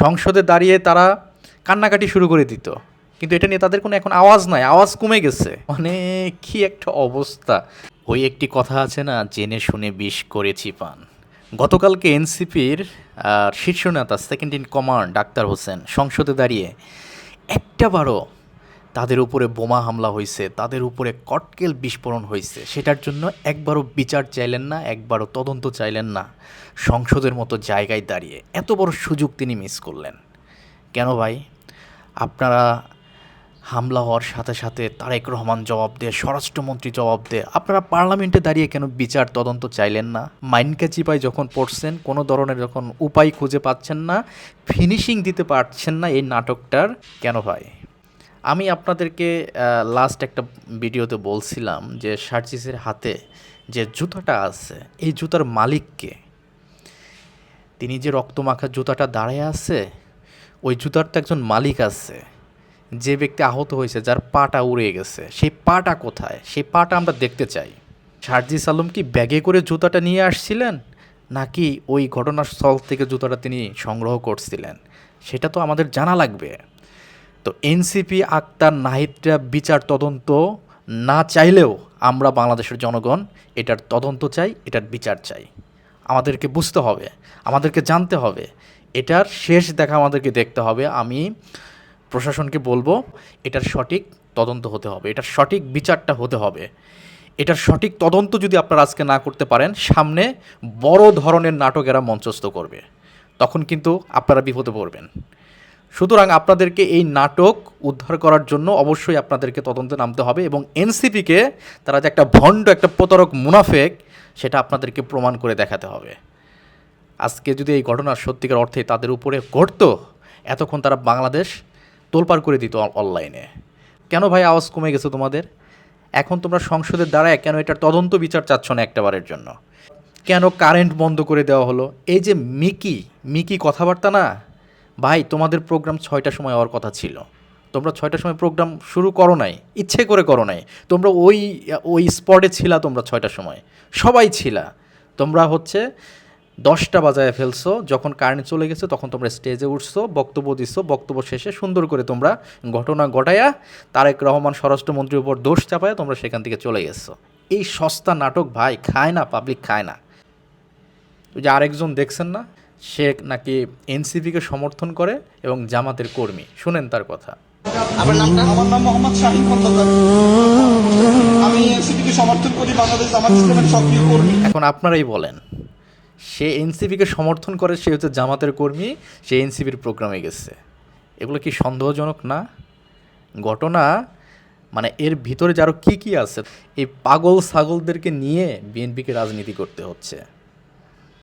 সংসদে দাঁড়িয়ে তারা কান্নাকাটি শুরু করে দিত, কিন্তু এটা নিয়ে তাদের কোনো এখন আওয়াজ নাই, আওয়াজ কমে গেছে। মানে কি একটা অবস্থা। ওই একটি কথা আছে না, জেনে শুনে বিষ করেছি পান। গতকালকে এনসিপির শীর্ষ নেতা second in command doctor Hossain সংসদে দাঁড়িয়ে একটাবারও তাদের উপরে বোমা হামলা হয়েছে, তাদের উপরে কটকেল বিস্ফোরণ হয়েছে, সেটার জন্য একবারও বিচার চাইলেন না, একবারও তদন্ত চাইলেন না। সংসদের মতো জায়গায় দাঁড়িয়ে এত বড় সুযোগ তিনি মিস করলেন কেন ভাই? আপনারা হামলা হওয়ার সাথে সাথে তারেক রহমান জবাব দেয়, স্বরাষ্ট্রমন্ত্রী জবাব দেয়, আপনারা পার্লামেন্টে দাঁড়িয়ে কেন বিচার তদন্ত চাইলেন না? মাইনকা চিপায় যখন পড়ছেন, কোনো ধরনের যখন উপায় খুঁজে পাচ্ছেন না, ফিনিশিং দিতে পারছেন না এই নাটকটার, কেন ভাই? আমি আপনাদেরকে লাস্ট একটা ভিডিওতে বলছিলাম যে সার্জিসের হাতে যে জুতাটা আছে, এই জুতার মালিককে, তিনি যে রক্তমাখা জুতাটা দাঁড়ায় আছে, ওই জুতার তো একজন মালিক আছে। যে ব্যক্তি আহত হয়েছে, যার পাটা উড়ে গেছে, সেই পাটা কোথায়? সেই পাটা আমরা দেখতে চাই। সার্জিস আলম কি ব্যাগে করে জুতাটা নিয়ে আসছিলেন, নাকি ওই ঘটনাস্থল থেকে জুতাটা তিনি সংগ্রহ করছিলেন? সেটা তো আমাদের জানা লাগবে। তো এনসিপি আক্তার নাহিদরা বিচার তদন্ত না চাইলেও আমরা বাংলাদেশের জনগণ এটার তদন্ত চাই, এটার বিচার চাই। আমাদেরকে বুঝতে হবে, আমাদেরকে জানতে হবে, এটার শেষ দেখা আমাদেরকে দেখতে হবে। আমি প্রশাসনকে বলবো, এটার সঠিক তদন্ত হতে হবে, এটার সঠিক বিচারটা হতে হবে। এটার সঠিক তদন্ত যদি আপনারা আজকে না করতে পারেন, সামনে বড় ধরনের নাটক এরা মঞ্চস্থ করবে, তখন কিন্তু আপনারা বিপদে পড়বেন। সুতরাং আপনাদেরকে এই নাটক উদ্ধার করার জন্য অবশ্যই আপনাদেরকে তদন্তে নামতে হবে, এবং এনসিপিকে তারা যে একটা ভণ্ড, একটা প্রতারক, মুনাফেক, সেটা আপনাদেরকে প্রমাণ করে দেখাতে হবে। আজকে যদি এই ঘটনা সত্যিকার অর্থে তাদের উপরে ঘটতো, এতক্ষণ তারা বাংলাদেশ তোলপাড় করে দিত অনলাইনে। কেন ভাই আওয়াজ কমে গেছে তোমাদের? এখন তোমরা সংসদের দ্বারায় কেন এটার তদন্ত বিচার চাচ্ছ না একটাবারের জন্য? কেন কারেন্ট বন্ধ করে দেওয়া হলো? এই যে মিকি কথাবার্তা না ভাই, তোমাদের প্রোগ্রাম 6টার সময় হওয়ার কথা ছিল, তোমরা 6টার সময় প্রোগ্রাম শুরু করো নাই, ইচ্ছে করে করো নাই। তোমরা ওই স্পটে ছিলা, তোমরা 6টার সময় সবাই ছিলা। তোমরা 10টা বাজায় ফেলছো, যখন কারেন্ট চলে গেছে তখন তোমরা স্টেজে উঠছো, বক্তব্য দিচ্ছ, বক্তব্য শেষে সুন্দর করে তোমরা ঘটনা ঘটায়া তারেক রহমান স্বরাষ্ট্রমন্ত্রীর উপর দোষ চাপায়া তোমরা সেখান থেকে চলে গেছো। এই সস্তা নাটক ভাই খায় না, পাবলিক খায় না। ওই যে আরেকজন দেখছেন না, সে নাকি এনসিপিকে সমর্থন করে এবং জামাতের কর্মী, শুনেন তার কথা। আমার নাম মোহাম্মদ শাহিন খন্দকার। আমি এনসিপিকে সমর্থন করি, বাংলাদেশ জামাত ইসলামের সক্রিয় কর্মী। এখন আপনারাই বলেন, সে এনসিপিকে সমর্থন করে, সে হচ্ছে জামাতের কর্মী, সে এনসিপির প্রোগ্রামে গেছে। এগুলো কি সন্দেহজনক না? ঘটনা মানে এর ভিতরে যে আরও কী কী আছে, এই পাগল ছাগলদেরকে নিয়ে বিএনপিকে রাজনীতি করতে হচ্ছে।